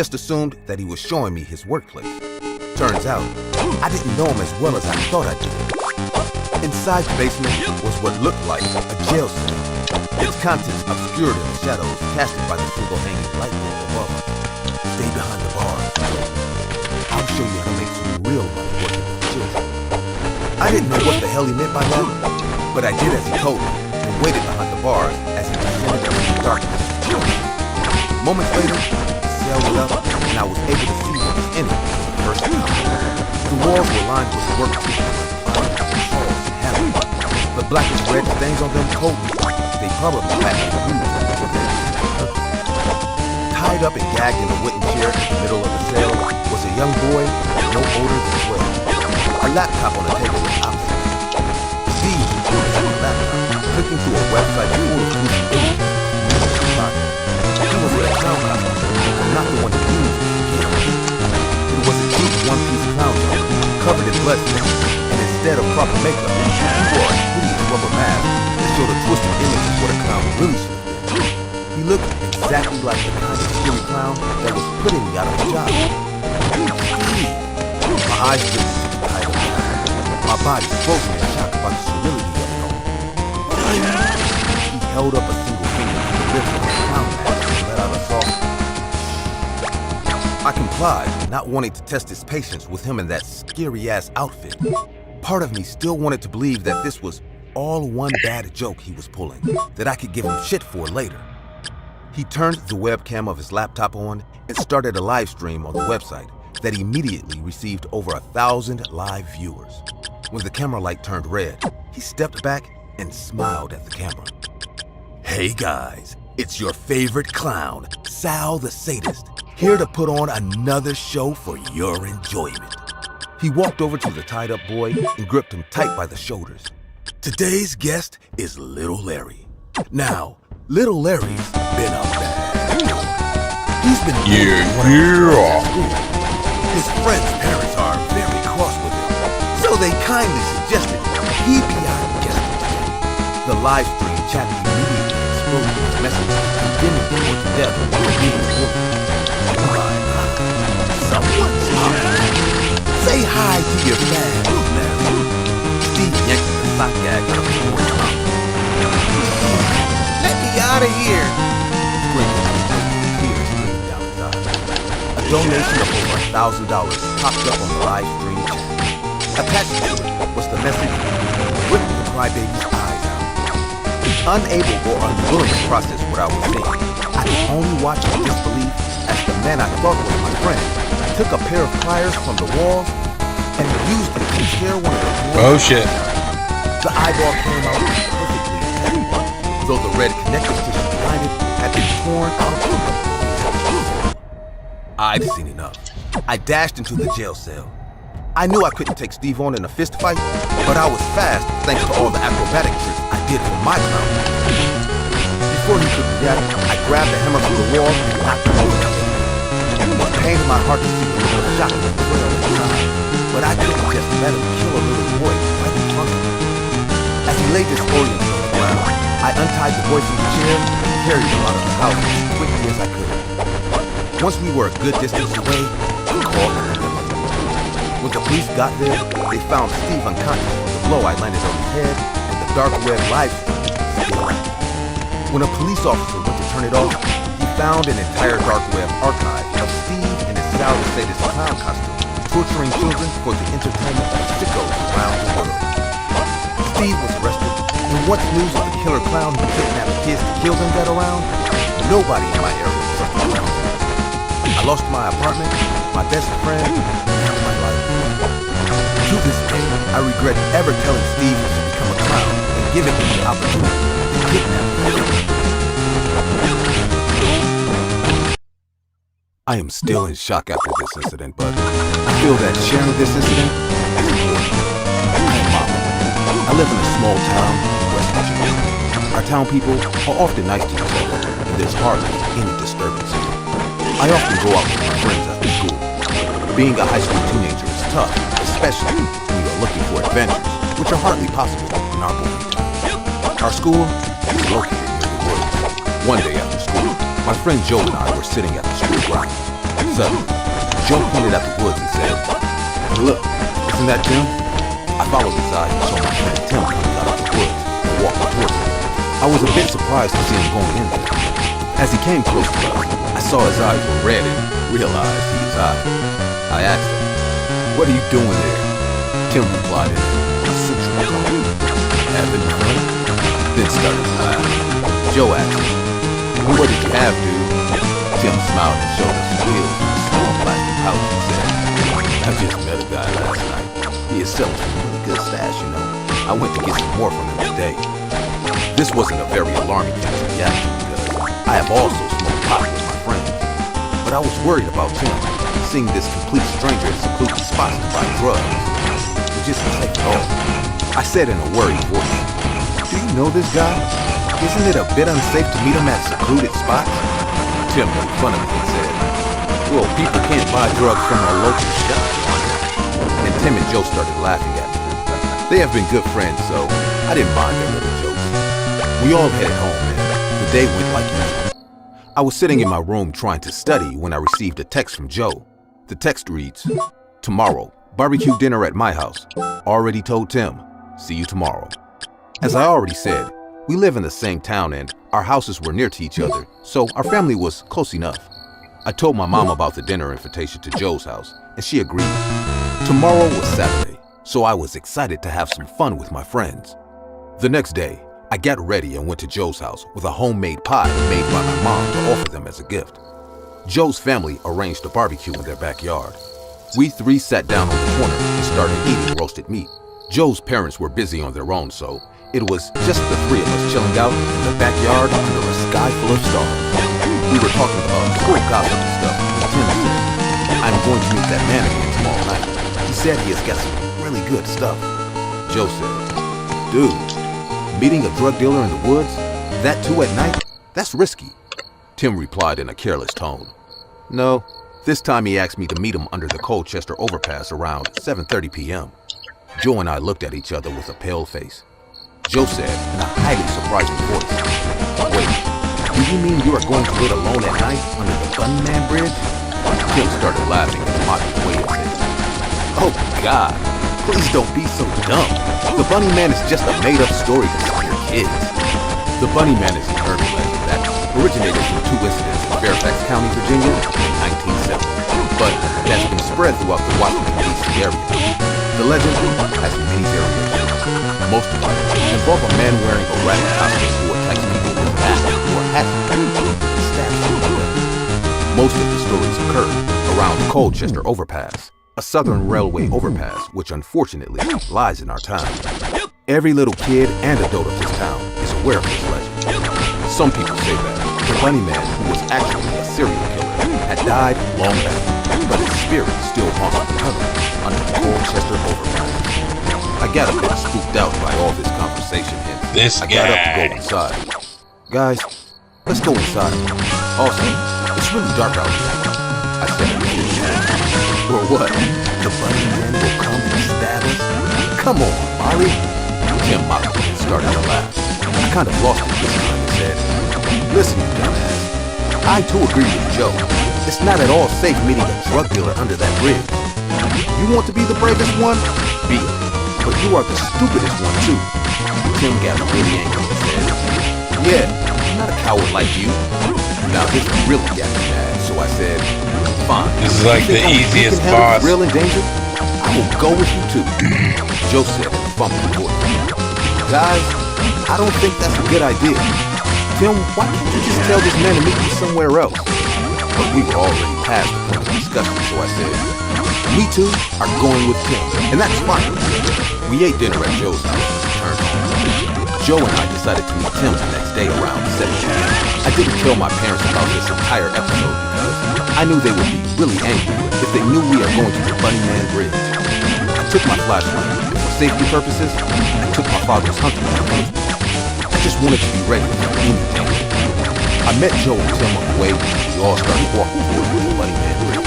Just assumed that he was showing me his workplace. Turns out, I didn't know him as well as I thought I did. Inside the basement was what looked like a jail cell. Its contents obscured in the shadows casted by the single hanging light bulb above us. Stay behind the bars. I'll show you how to make some real money working with children. I didn't know what the hell he meant by that, but I did as he told me and waited behind the bars as he descended into the darkness. Moments later, the cell lit up and I was able to see what was in it for the first time. The walls were lined with work tools, saws, and hammers. The blackish red stains on them told me they probably had been used for their purpose. Tied up and gagged in a wooden chair in the middle of the cell was a young boy no older than 12. A laptop on the table was opposite. Steve was on the laptop, clicking through a website full of gruesome images. He was in a clown costume, but not the one he used to kill. It was a cheap one-piece clown suit, covered in blood stains, and instead of proper makeup, he wore a hideous rubber mask that showed a twisted image of what a clown really should have been. He looked exactly like the kind of scary clown that was putting me out of a job. My eyes blinked to the title. My body frozen in shock about the sterility of it all. He held up a single finger to the lips of the clown mask and let out a soft. I complied, not wanting to test his patience with him in that scary-ass outfit. Part of me still wanted to believe that this was all one bad joke he was pulling, that I could give him shit for later. He turned the webcam of his laptop on and started a live stream on the website that immediately received over 1,000 live viewers. When the camera light turned red, he stepped back and smiled at the camera. Hey guys, it's your favorite clown, Sal the Sadist, here to put on another show for your enjoyment. He walked over to the tied-up boy and gripped him tight by the shoulders. Today's guest is Little Larry. Now, Little Larry's been a bad boy. He's been His friends' parents are very cross with him, so they kindly suggested he be our guest today. The live stream chat immediately exploded with messages condemning the boy to death for being a woman. Someone stop him. Say hi to your fans, Larry. Steve yanked the sock gag out of the boy's mouth. Let me out of here! Tears streamed down his eyes. A donation of over $1,000 popped up on the live stream chat. Attached to it was the message, "Rip the crybaby's eyes out." Unable or unwilling to process what I was seeing, I could only watch in disbelief as the man I thought was my friend took a pair of pliers from the walls and used them to tear one of the boys. Oh shit. The eyeball came out perfectly intact, though the red connective tissue behind it had been torn out. I'd seen enough. I dashed into the jail cell. I knew I couldn't take Steve on in a fist fight, but I was fast thanks to all the acrobatic tricks I did for my clown. Before he could react, I grabbed the hammer from the wall and knocked him over the head. It was pain in my heart to see the look of shock and betrayal in his eyes, but I couldn't just let him kill a little boy right in front of me. As he lay disoriented on the ground, I untied the boy from the chair and carried him out of the house as quickly as I could. Once we were a good distance away, I called the police. When the police got there, they found Steve unconscious from the blow I landed on his head and the dark web live stream still on. When a police officer went to turn it off, he found an entire dark web archive of Steve in his Sal the Sadist clown costume, torturing children for the entertainment of sickos around the world. Steve was arrested, and once news of the killer clown who kidnapped kids to kill them got around, nobody in my area trusted around. I lost my apartment, my best friend, and my life. To this day, I regret ever telling Steve to become a clown and giving him the opportunity to kidnap me. I am still in shock after this incident, but I feel that sharing this incident is important. I am Mama. I live in a small town in West Virginia. Our town people are often nice to each other, and there's hardly any disturbance here. I often go out with my friends after school. Being a high school teenager is tough, especially when you're looking for adventures, which are hardly possible in our boarding town. Our school is located near the woods. One day after school, my friend Joe and I were sitting at the school grounds. Suddenly, Joe pointed out the woods and said, "Look, isn't that Tim?" I followed his eyes and saw my friend Tim coming out of the woods and walking towards him. I was a bit surprised to see him going in there. As he came close to us, I saw his eyes were red and realized he was high. I asked him, "What are you doing there?" Tim replied in a sensual tone, "Having fun?" Then started to laugh. Joe asked him, "What did you have, dude?" Tim smiled and showed us some wheels in a small plastic pouch and said, "I just met a guy last night. He is selling some really good stash, you know. I went to get some more from him today." This wasn't a very alarming thing to react to because I have also smoked pot with my friends. But I was worried about Tim, seeing this complete stranger in secluded spots to buy drugs. It just was like, oh. I said in a worried voice, "Do you know this guy? Isn't it a bit unsafe to meet him at secluded spots?" Tim made fun of me and said, "Well, people can't buy drugs from a local shop." And Tim and Joe started laughing at me. They have been good friends, so I didn't mind their little jokes. We all headed home, and the day went like usual. I was sitting in my room trying to study when I received a text from Joe. The text reads, "Tomorrow, barbecue dinner at my house. Already told Tim. See you tomorrow." As I already said, we live in the same town and our houses were near to each other, so our family was close enough. I told my mom about the dinner invitation to Joe's house, and she agreed. Tomorrow was Saturday, so I was excited to have some fun with my friends. The next day, I got ready and went to Joe's house with a homemade pie made by my mom to offer them as a gift. Joe's family arranged a barbecue in their backyard. We three sat down on the corner and started eating roasted meat. Joe's parents were busy on their own, so it was just the three of us chilling out in the backyard under a sky full of stars. We were talking about school gossip and stuff when Tim said, "I'm going to meet that man again tomorrow night. He said he has got some really good stuff." Joe said, "Dude, meeting a drug dealer in the woods? That too at night? That's risky." Tim replied in a careless tone, "No, this time he asked me to meet him under the Colchester overpass around 7:30 p.m. Joe and I looked at each other with a pale face. Joe said in a highly surprising voice, "Wait, do you mean you are going to wait alone at night under the Bunnyman Bridge?" Tim started laughing in a mocking way and said, "Oh God, please don't be so dumb. The Bunnyman is just a made-up story to scare kids." The Bunnyman is an urban legend that originated from two incidents in Fairfax County, Virginia in 1970, but it has been spread throughout the Washington, D.C. area. The legend has many variations. Most of them involve a man wearing a rat costume who attacks people with a bat or a hatchet and stabs them to death. Most of the stories occurred around the Colchester Overpass, a southern railway overpass which unfortunately lies in our town. Every little kid and adult of this town is aware of this legend. Some people say that the Bunnyman, who was actually a serial killer, had died long back, but his spirit still haunts the tunnel under the Colchester Overpass. I got a bit spooked out by all this conversation and I got up to go inside. "Guys, let's go inside. Also, it's really dark out here," I said. "Or what? The Bunnyman will come and stab us? Come on, Molly." Tim mocked me and started to laugh. I kind of lost it this time and said, "Listen, you dumbass. I too agree with Joe. It's not at all safe meeting a drug dealer under that bridge. You want to be the bravest one? Be it. But you are the stupidest one too." Tim got really angry and said, "Yeah, I'm not a coward like you." Now this really got me mad, so I said, "Fine. This is like the easiest boss. Real in danger? I will go with you too." Joe said in a fumbling voice, "Guys, I don't think that's a good idea. Tim, why can't you just tell this man to meet you somewhere else?" But we were already past the point of discussion, so I said, "We two are going with Tim, and that's fine." We ate dinner at Joe's house and returned home. Joe and I decided to meet Tim the next day around 7 p.m. I didn't tell my parents about this entire episode because I knew they would be really angry if they knew we are going to the Bunnyman Bridge. I took my flashlight, and for safety purposes, I took my father's hunting knife with me. I just wanted to be ready for anything. I met Joe and Tim on the way, and we all started walking towards the Bunnyman Bridge.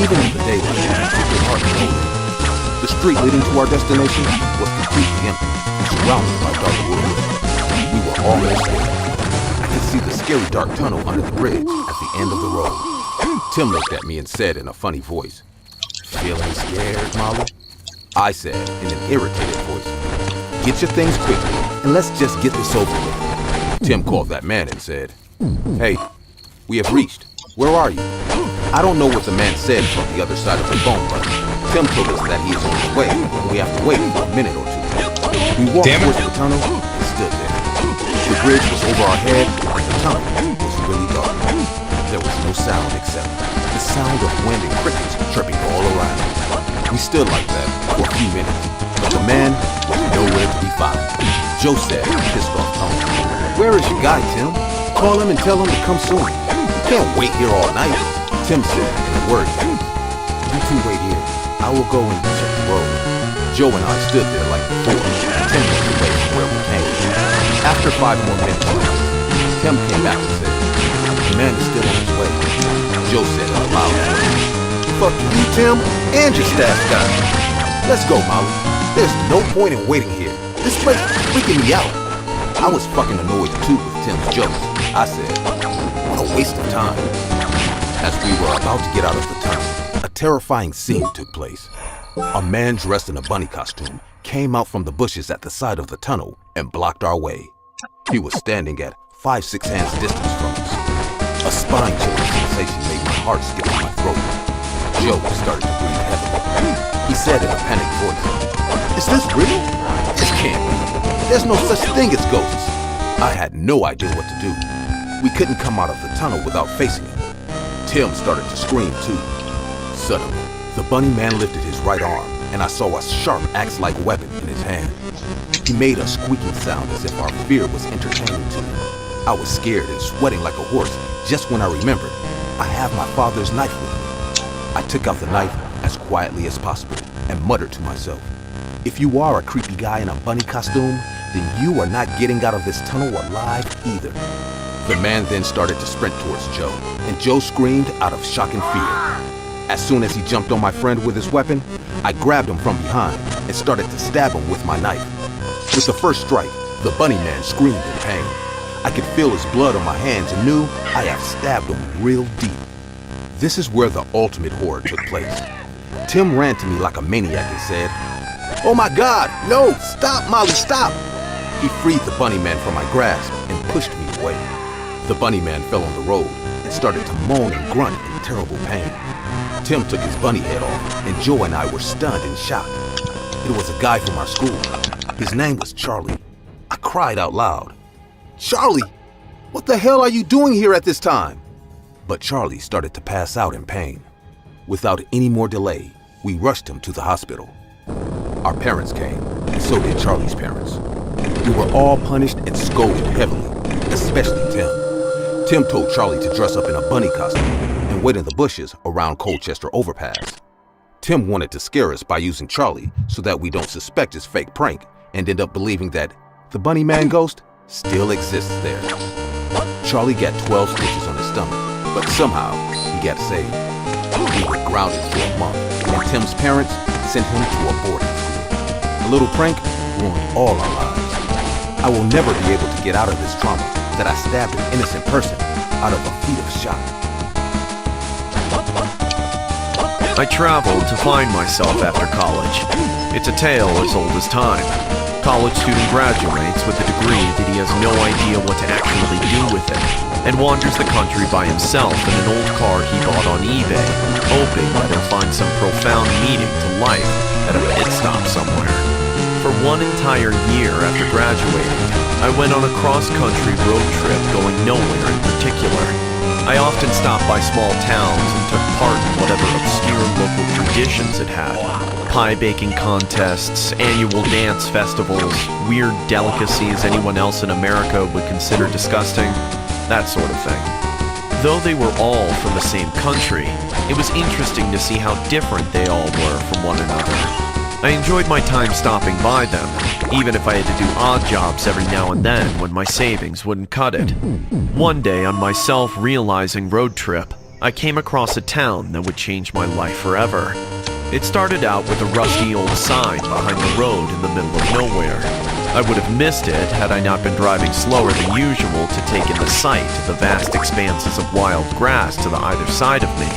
Even in the day, it was hard to go. The street leading to our destination was completely empty and surrounded by dark woods. We were almost there. I could see the scary dark tunnel under the bridge at the end of the road. Tim looked at me and said in a funny voice, "Feeling scared, Molly?" I said in an irritated voice, "Get your things quickly and let's just get this over with." Tim called that man and said, "Hey, we have reached. Where are you?" I don't know what the man said from the other side of the phone, but Tim told us that he is on his way and we have to wait for a minute or two. We walked towards the tunnel and stood there. The bridge was over our head and the tunnel was really dark. There was no sound except the sound of wind and crickets chirping all around. We stood like that for a few minutes, but the man was nowhere to be found. Joe said in a pissed off tone, "Where is your guy, Tim? Call him and tell him to come soon. You can't wait here all night." Tim said in a word, "You two wait here. I will go and check the road." Joe and I stood there like before, Tim went away from where we came. After 5 more minutes, Tim came back and said, "The man is still on his way." Joe said in a loud voice, "Fuck you, Tim, and your staff guy. Let's go, Molly. There's no point in waiting here. This place is freaking me out." I was fucking annoyed too with Tim's jokes. I said, "What a waste of time." As we were about to get out of the tunnel, a terrifying scene took place. A man dressed in a bunny costume came out from the bushes at the side of the tunnel and blocked our way. He was standing at 5-6 hands distance from us. A spine-chilling sensation made my heart skip in my throat. Joe started to breathe heavily. He said in a panicked voice, "Is this real? This can't be. There's no such thing as ghosts." I had no idea what to do. We couldn't come out of the tunnel without facing it. Tim started to scream too. Suddenly, the bunny man lifted his right arm, and I saw a sharp axe-like weapon in his hand. He made a squeaking sound as if our fear was entertaining to him. I was scared and sweating like a horse just when I remembered I have my father's knife with me. I took out the knife as quietly as possible and muttered to myself, "If you are a creepy guy in a bunny costume, then you are not getting out of this tunnel alive either." The man then started to sprint towards Joe, and Joe screamed out of shock and fear. As soon as he jumped on my friend with his weapon, I grabbed him from behind and started to stab him with my knife. With the first strike, the bunny man screamed in pain. I could feel his blood on my hands and knew I had stabbed him real deep. This is where the ultimate horror took place. Tim ran to me like a maniac and said, "Oh my God, no, stop, Molly, stop!" He freed the bunny man from my grasp and pushed me away. The bunny man fell on the road and started to moan and grunt in terrible pain. Tim took his bunny head off, and Joe and I were stunned and shocked. It was a guy from our school. His name was Charlie. I cried out loud, "Charlie, what the hell are you doing here at this time?" But Charlie started to pass out in pain. Without any more delay, we rushed him to the hospital. Our parents came, and so did Charlie's parents. We were all punished and scolded heavily, especially Tim. Tim told Charlie to dress up in a bunny costume and wait in the bushes around Colchester Overpass. Tim wanted to scare us by using Charlie so that we don't suspect his fake prank and end up believing that the bunny man ghost still exists there. Charlie got 12 stitches on his stomach, but somehow he got saved. We were grounded for a month, and Tim's parents sent him to a boarding school. A little prank ruined all our lives. I will never be able to get out of this trauma that I stabbed an innocent person out of a feat of shock. I traveled to find myself after college. It's a tale as old as time. College student graduates with a degree that he has no idea what to actually do with it, and wanders the country by himself in an old car he bought on eBay, hoping that he'll find some profound meaning to life at a pit stop somewhere. For 1 entire year after graduating, I went on a cross-country road trip going nowhere in particular. I often stopped by small towns and took part in whatever obscure local traditions it had. Pie baking contests, annual dance festivals, weird delicacies anyone else in America would consider disgusting, that sort of thing. Though they were all from the same country, it was interesting to see how different they all were from one another. I enjoyed my time stopping by them, even if I had to do odd jobs every now and then when my savings wouldn't cut it. One day on my self-realizing road trip, I came across a town that would change my life forever. It started out with a rusty old sign behind the road in the middle of nowhere. I would have missed it had I not been driving slower than usual to take in the sight of the vast expanses of wild grass to the either side of me.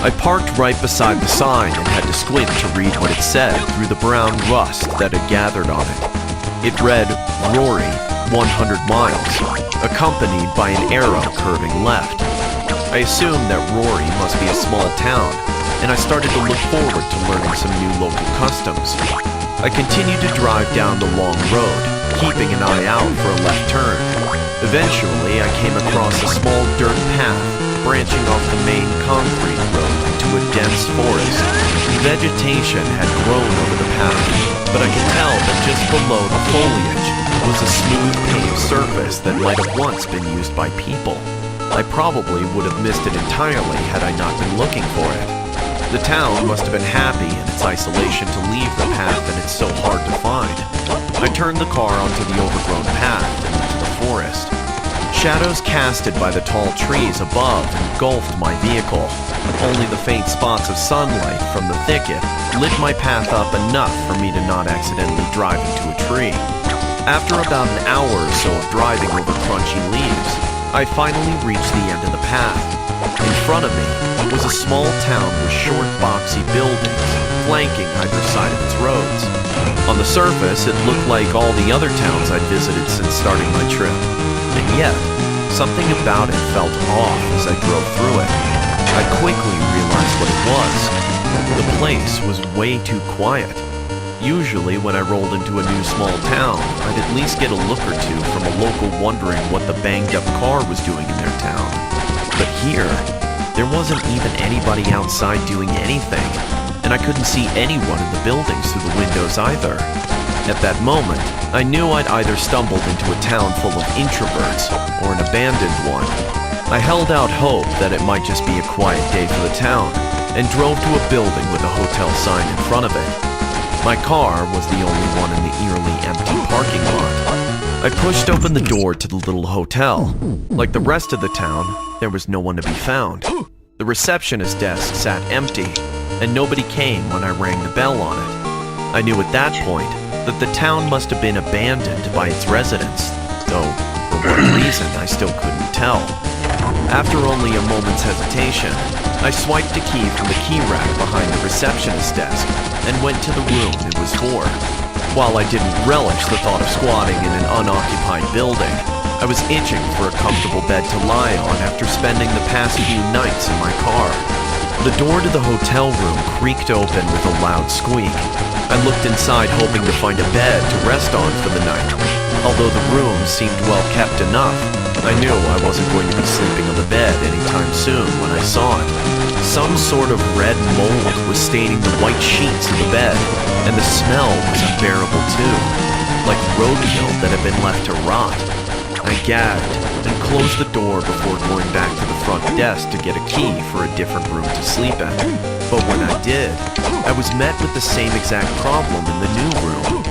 I parked right beside the sign and had to squint to read what it said through the brown rust that had gathered on it. It read, Rory, 100 miles, accompanied by an arrow curving left. I assumed that Rory must be a small town, and I started to look forward to learning some new local customs. I continued to drive down the long road, keeping an eye out for a left turn. Eventually, I came across a small dirt path branching off the main concrete road into a dense forest. Vegetation had grown over the path, but I could tell that just below the foliage was a smooth paved surface that might have once been used by people. I probably would have missed it entirely had I not been looking for it. The town must have been happy in its isolation to leave the path that it's so hard to find. I turned the car onto the overgrown path and into the forest. Shadows casted by the tall trees above engulfed my vehicle. Only the faint spots of sunlight from the thicket lit my path up enough for me to not accidentally drive into a tree. After about an hour or so of driving over crunchy leaves, I finally reached the end of the path. In front of me was a small town with short, boxy buildings flanking either side of its roads. On the surface, it looked like all the other towns I'd visited since starting my trip. And yet, something about it felt off as I drove through it. I quickly realized what it was. The place was way too quiet. Usually, when I rolled into a new small town, I'd at least get a look or two from a local wondering what the banged-up car was doing in their town. But here, there wasn't even anybody outside doing anything, and I couldn't see anyone in the buildings through the windows either. At that moment, I knew I'd either stumbled into a town full of introverts or an abandoned one. I held out hope that it might just be a quiet day for the town, and drove to a building with a hotel sign in front of it. My car was the only one in the eerily empty parking lot. I pushed open the door to the little hotel. Like the rest of the town, there was no one to be found. The receptionist desk sat empty, and nobody came when I rang the bell on it. I knew at that point that the town must have been abandoned by its residents, though for what reason I still couldn't tell. After only a moment's hesitation, I swiped a key from the key rack behind the receptionist desk and went to the room it was for. While I didn't relish the thought of squatting in an unoccupied building, I was itching for a comfortable bed to lie on after spending the past few nights in my car. The door to the hotel room creaked open with a loud squeak. I looked inside hoping to find a bed to rest on for the night. Although the room seemed well kept enough, I knew I wasn't going to be sleeping on the bed anytime soon when I saw it. Some sort of red mold was staining the white sheets of the bed, and the smell was unbearable too, like roadkill that had been left to rot. I gagged and closed the door before going back to the front desk to get a key for a different room to sleep in. But when I did, I was met with the same exact problem in the new room.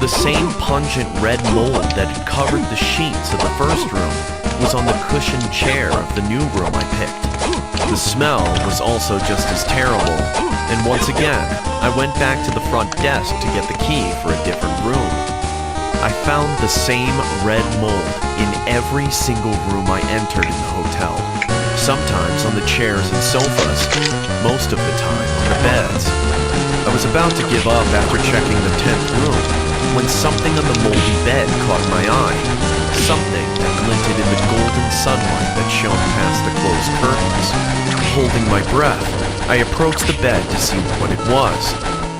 The same pungent red mold that had covered the sheets of the first room was on the cushioned chair of the new room I picked. The smell was also just as terrible, and once again, I went back to the front desk to get the key for a different room. I found the same red mold in every single room I entered in the hotel. Sometimes on the chairs and sofas, most of the time on the beds. I was about to give up after checking the 10th room when something on the moldy bed caught my eye. Something that glinted in the golden sunlight that shone past the closed curtains. Holding my breath, I approached the bed to see what it was.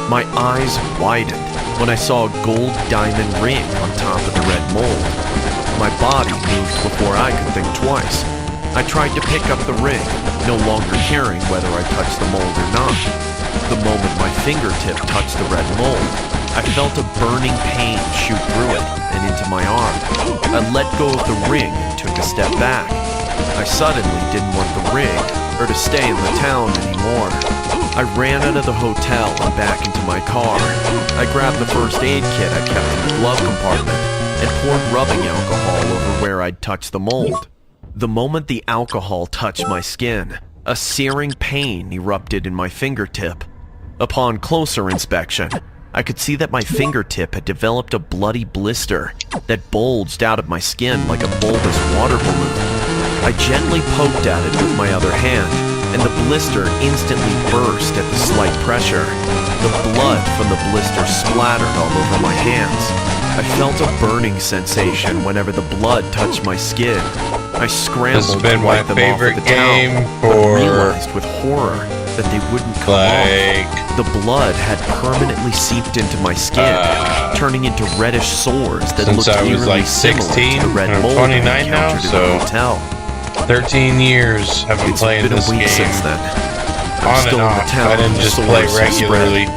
My eyes widened when I saw a gold diamond ring on top of the red mold. My body moved before I could think twice. I tried to pick up the ring, no longer caring whether I touched the mold or not. The moment my fingertip touched the red mold, I felt a burning pain shoot through it and into my arm. I let go of the ring and took a step back. I suddenly didn't want the ring or to stay in the town anymore. I ran out of the hotel and back into my car. I grabbed the first aid kit I kept in the glove compartment and poured rubbing alcohol over where I'd touched the mold. The moment the alcohol touched my skin, a searing pain erupted in my fingertip. Upon closer inspection, I could see that my fingertip had developed a bloody blister that bulged out of my skin like a bulbous water balloon. I gently poked at it with my other hand, and the blister instantly burst at the slight pressure. The blood from the blister splattered all over my hands. I felt a burning sensation whenever the blood touched my skin. I scrambled to wipe them off with the towel, but realized with horror that they wouldn't come off. The blood had permanently seeped into my skin, turning into reddish sores that looked eerily similar to the red mold I encountered in the hotel. 13 years I've been playing this game. Since then. On and off. I didn't just play regularly.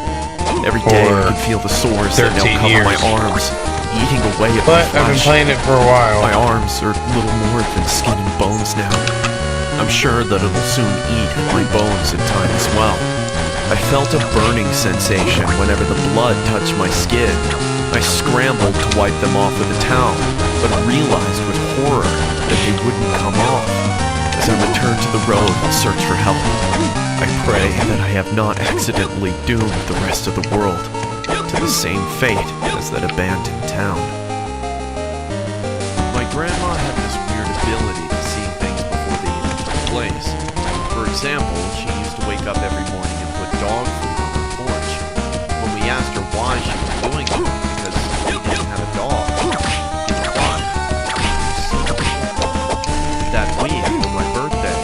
Every day I could feel the sores that now cover my arms, eating away at my flesh. But I've been playing it for a while. My arms are little more than skin and bones now. I'm sure that it'll soon eat at my bones in time as well. I felt a burning sensation whenever the blood touched my skin. I scrambled to wipe them off with a towel, but realized with horror that they wouldn't come off. As I returned to the road in search for help, I pray that I have not accidentally doomed the rest of the world to the same fate as that abandoned town. My grandma had this weird ability to see things before they even took place. For example, she used to wake up every morning and put dog food on her porch. When we asked her why she was doing it, because we didn't have a dog. Why? That week, for my birthday,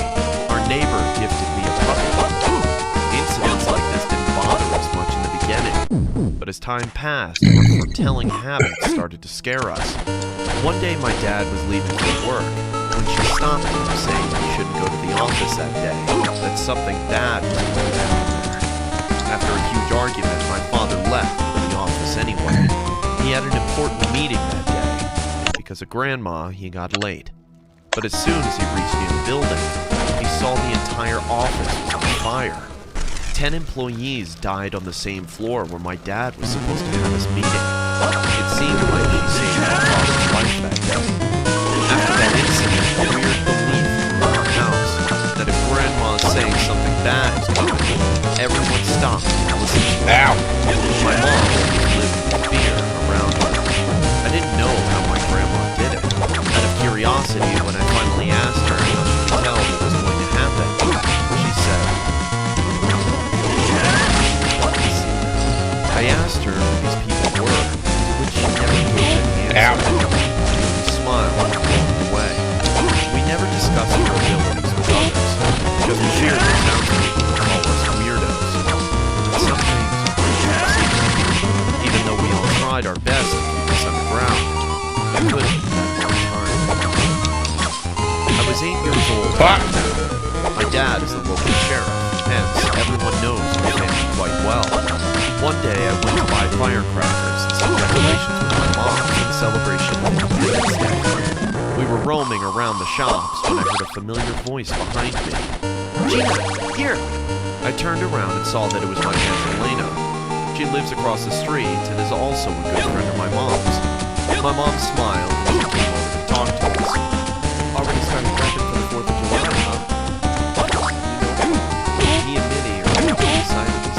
our neighbor gifted me a puppy. Incidents like this didn't bother us much in the beginning, but as time passed, our foretelling habits started to scare us. One day my dad was leaving for work when she stopped him saying he shouldn't go to the office that day, that something bad was going to happen there. After a huge argument, my father left for the office anyway. He had an important meeting that day. Because of Grandma, he got late. But as soon as he reached the building, he saw the entire office was on fire. 10 employees died on the same floor where my dad was supposed to have his meeting. It seemed like he saved my father's life that day. After that incident, a weird belief grew in our house that if Grandma's saying something bad is coming, everyone stopped and listened to her. My mom lived in fear around her. I didn't know how my grandma did it. Out of curiosity, when I finally asked her how she could tell what was going to happen, she said, I asked her who these people were, to which she never gave an answer. She smiled and walked away. We never discussed her abilities with others, because we feared the townspeople would call us weirdos. And some things are pretty secret. Even though we all tried our best to keep this underground, we couldn't at one time. I was 8 years old. My dad is the local sheriff, hence everyone knows my family quite well. One day I went to buy firecrackers and some decorations with my mom for the celebration of Independence Day. We were roaming around the shops when I heard a familiar voice behind me. Gina, here! I turned around and saw that it was my Aunt Elena. She lives across the street and is also a good friend of my mom's. My mom smiled and she came over to talk to us. Already started prepping for the 4th of July, huh? Me and Minnie are on the side of this.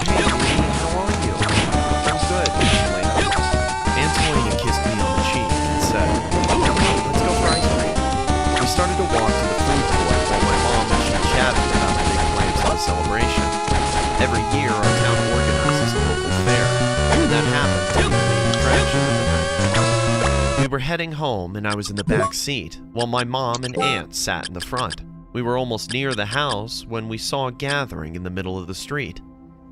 Hey, Minnie, how are you? I'm good, Elena. Aunt Elena kissed me on the cheek and said, let's go for ice cream. We started to walk to the food court while my mom and she chatted about the big plans for the celebration. Every year, our town organizes a local fair, and that happened to be the main attraction of the night. We were heading home, and I was in the back seat, while my mom and aunt sat in the front. We were almost near the house when we saw a gathering in the middle of the street.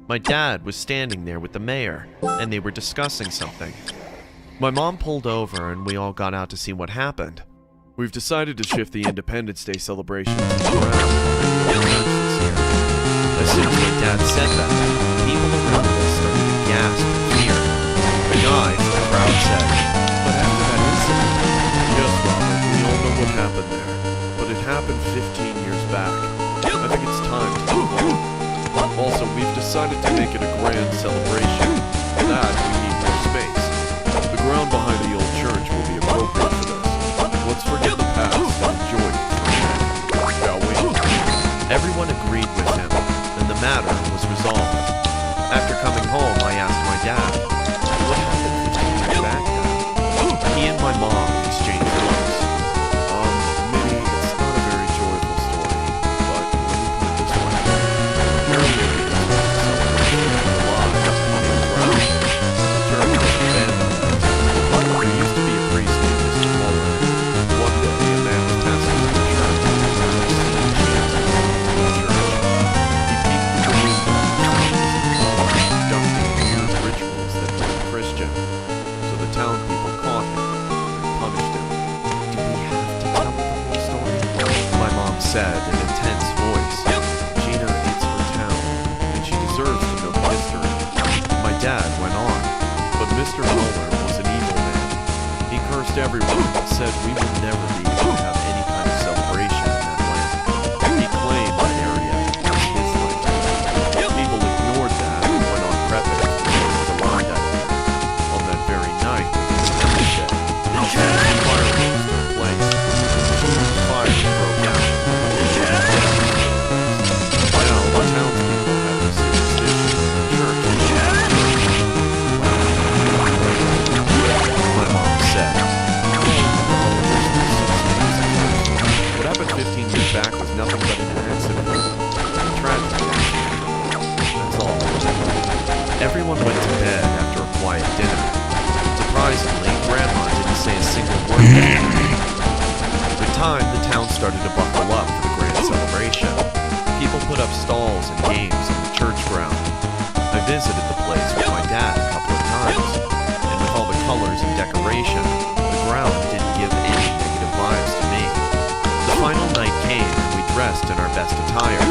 My dad was standing there with the mayor, and they were discussing something. My mom pulled over, and we all got out to see what happened. We've decided to shift the Independence Day celebration to the ground. As soon as my dad said that, people around us started to gasp in fear. A guy from the crowd said, but after that incident, yes, Robert, we all know what happened there. But it happened 15 years back. I think it's time to move on. Also, we've decided to make it a grand celebration. For that, we need more space. The ground behind the old church will be appropriate for this. Let's forget the past and enjoy it, shall we? Everyone agreed with him, and the matter was resolved. After coming home, I asked my dad, what happened 15 years back now? He and my mom exchanged looks. Minnie, it's not a very joyful story, but everyone said we would never be able to have any kind of celebration in that land. He claimed that area was his land. People ignored that and went on prepping to arrive at it. On that very night, the shed, fireworks took place. Fire broke out. Well, the townspeople had this superstition in the church. My mom said. What happened 15 years back was nothing but an accident. A tragedy. That's all. Everyone went to bed after a quiet dinner. Surprisingly, Grandma didn't say a single word. Over time, the town started to buckle up for the grand celebration. People put up stalls and games on the church ground. I visited the place with my dad a couple of times, and with all the colors and decoration, the ground didn't give any negative vibes to me. The final night came, and we dressed in our best attire.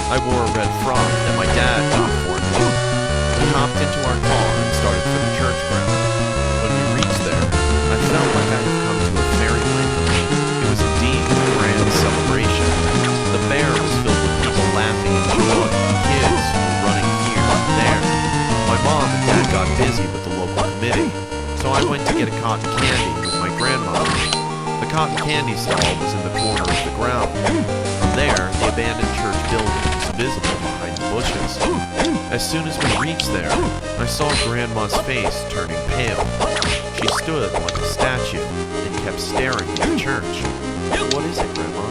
I wore a red frock that my dad got for me. We hopped into our car and started for the church ground. When we reached there, I felt like I had come to a fairyland. It was indeed a grand celebration. The fair was filled with people laughing and joy, kids who were running here and there. My mom and dad got busy with the local committee, so I went to get a cotton candy with my grandmother. The cotton candy stall was in the corner of the ground. From there, the abandoned church building was visible behind the bushes. As soon as we reached there, I saw Grandma's face turning pale. She stood like a statue and kept staring at the church. What is it, Grandma?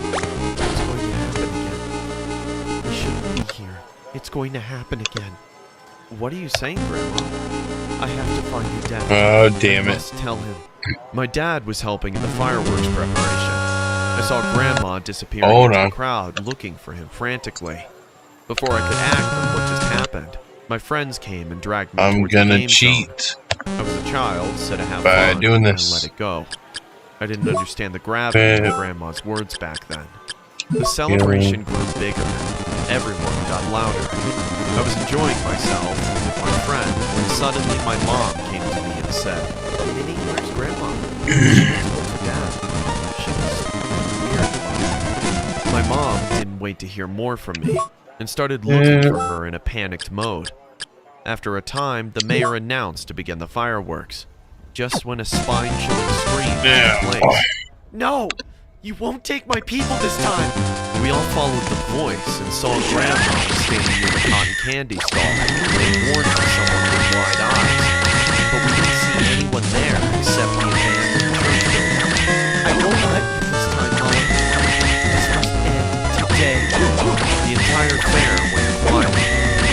It's going to happen again. We shouldn't be here. It's going to happen again. What are you saying, Grandma? I have to find your dad. Oh, damn I it. must tell him. My dad was helping in the fireworks preparation. I saw Grandma disappearing into the crowd, looking for him frantically. Before I could act on what just happened, my friends came and dragged me I'm towards the gonna game cheat zone. I was a child, so to have by fun, doing and this. let it go. I didn't understand the gravity of Grandma's words back then. The celebration grew bigger. Everyone got louder. I was enjoying myself with my friend when suddenly my mom came to me and said, "Minnie, where's Grandma?" Dad, she was weird. My mom didn't wait to hear more from me and started looking for her in a panicked mode. After a time, the mayor announced to begin the fireworks. Just when a spine-chilling scream took place. "No! You won't take my people this time!" We all followed the voice and saw Grandma standing near the cotton candy stall and warning someone with wide eyes. But we didn't see anyone there except the abandoned church building. "I won't let you this time, Mom. This must end today." The entire fair went quiet,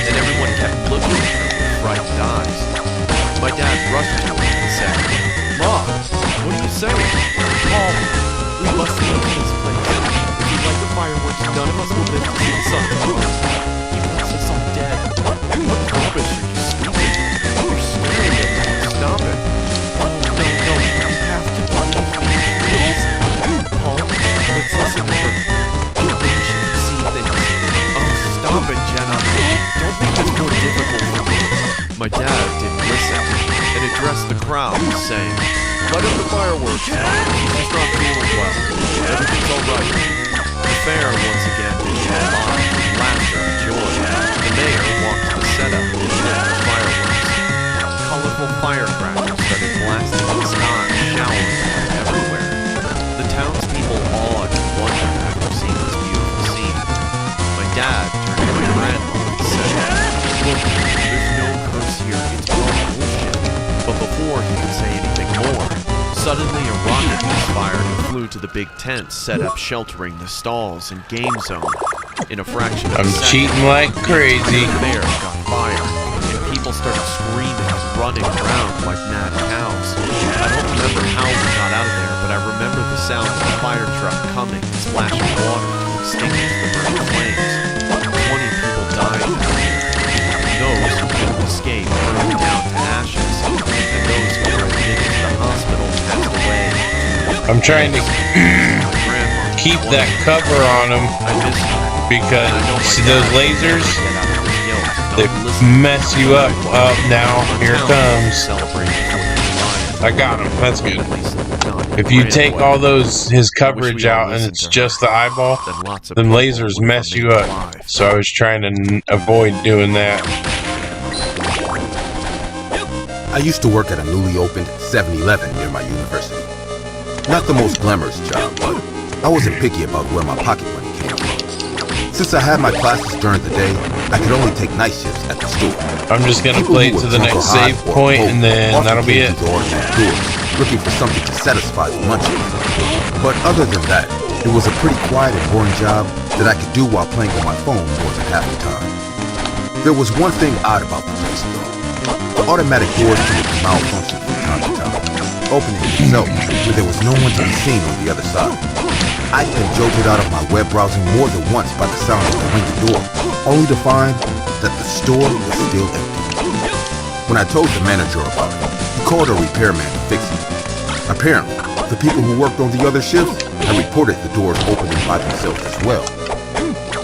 and everyone kept looking at her with frightened eyes. My dad rushed to her and said, "Mom, what are you saying?" "Paul, we must leave this place. If you light the fireworks, none of us will live to see the sun come up. He wants us all dead." "What rubbish are you speaking? You're scaring me. Stop it." No, you have to believe me, please. Paul, let's listen to her. Maybe she can see things. Oh, stop it, Jenna. Don't make this more difficult for me. My dad didn't listen and addressed the crowd, saying, "Light up the fireworks. She's just not feeling well. Everything's all right." The fair once again became alive with laughter and joy. The mayor walked to the setup and lit the fireworks. Colorful firecrackers started blasting in the sky, showering everywhere. The townspeople awed and wondered after seeing this beautiful scene. My dad turned to my grandma and said, "Look, there's no curse here. It's all bullshit." But before he could say anything more, suddenly a rocket was fired and flew to the big tent set up sheltering the stalls and game zone. In a fraction of a second, cheating like crazy. the fair got fired, and people started screaming and running around like mad cows. I don't remember how we got out of there, but I remember the sound of the fire truck coming and splashing water to extinguish the burning flames. 20 people died that year. Those who couldn't escape burned down to ashes, and those who were admitted to the hospital passed away. I'm trying to keep that cover on them because see those lasers, they mess you up. Up now, here it comes. I got him. That's good. If you take all his coverage out and it's just the eyeball, then lasers mess you up. So I was trying to avoid doing that. I used to work at a newly opened 7-Eleven near my university. Not the most glamorous job, but I wasn't picky about where my pocket money came from. Since I had my classes during the day, I could only take night shifts at the store. I'm just gonna play to the next save point, and then that'll be it. Looking for something to satisfy the munchies. But other than that, it was a pretty quiet and boring job that I could do while playing on my phone more than half the time. There was one thing odd about the place, though. The automatic doors would malfunction from time to time, opening itself when there was no one to be seen on the other side. I'd been jolted out of my web browsing more than once by the sound of the ringing door, only to find that the store was still empty. When I told the manager about it, he called a repairman to fix it. Apparently, the people who worked on the other shifts had reported the doors opening by themselves as well.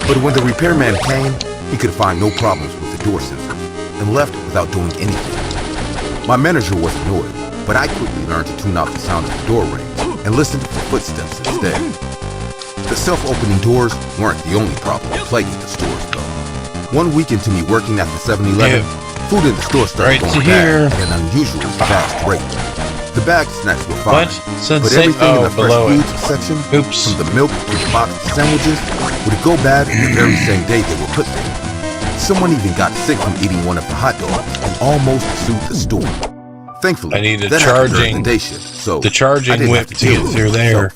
But when the repairman came, he could find no problems with the door sensors and left without doing anything. My manager was annoyed, but I quickly learned to tune out the sound of the door rings and listen for footsteps instead. The self-opening doors weren't the only problem plaguing the stores, though. One week into me working at the 7-Eleven, food in the store started going bad at an unusually fast rate. The bag snacks were fine, but everything in the fresh foods section, from the milk to the boxed sandwiches, would go bad the very same day they were put there. Someone even got sick from eating one of the hot dogs and almost sued the store. Thankfully, I need a that happened during the day shift, so the charging whip to get through there.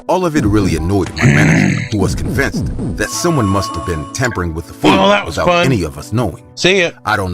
All of it really annoyed my manager, who was convinced that someone must have been tampering with the food that was without fun. any of us knowing. See ya. I don't know.